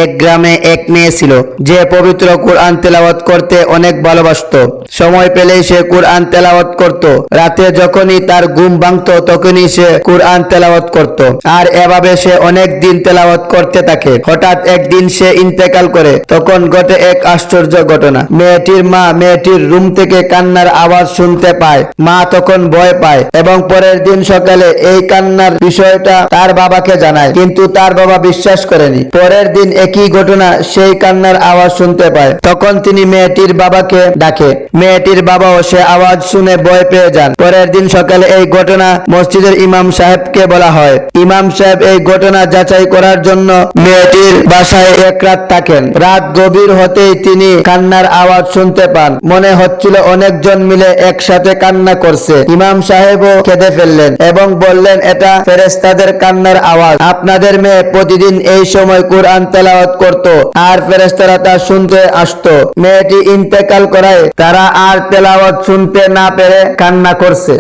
এক গ্রামে এক মেয়ে ছিল যে পবিত্র কুরআন তেলাওয়াত করতে অনেক ভালোবাসতো। সময় পেলেই সে কুরআন তেলাওয়াত করত। রাতে যখনই তার ঘুম ভাঙতো তখনই সে কুরআন তেলাওয়াত করত। আর এভাবে সে অনেক দিন তেলাওয়াত করতে থাকে। হঠাৎ একদিন সে ইন্তেকাল করে। তখন ঘটে এক আশ্চর্য ঘটনা। মেয়েটির মা মেয়েটির রুম থেকে কান্নার আওয়াজ শুনতে পায়। মা তখন ভয় পায় এবং পরের দিন সকালে এই কান্নার বিষয়টা তার বাবাকে জানায়, কিন্তু তার বাবা বিশ্বাস করেনি। পরের দিন একই ঘটনা, সেই কান্নার আওয়াজ শুনতে পায়। তখন তিনি মেয়েটির বাবাকে ডাকে। মেয়েটির বাবাও সে আওয়াজ শুনে ভয় পেয়ে যান। পরের দিন সকালে এই ঘটনা মসজিদের ইমাম সাহেবকে বলা হয়। ইমাম সাহেব এই ঘটনা যাচাই করার জন্য মেয়েটির বাসায় এক রাত থাকেন। রাত গভীর হতেই তিনি কান্নার আওয়াজ শুনতে পান। মনে হচ্ছিল অনেকজন মিলে একসাথে কান্না করছে। ইমাম সাহেবও কেঁদে ফেললেন এবং বললেন, এটা ফেরেশতাদের কান্নার আওয়াজ। আপনাদের মেয়ে প্রতিদিন এই সময় কুরআন তেলাওয়াত করত আর ফেরেশতারা তা শুনতে আসতো। মেয়েটি ইন্তেকাল করায় তারা আর তেলাওয়াত শুনতে না পেরে কান্না করছে।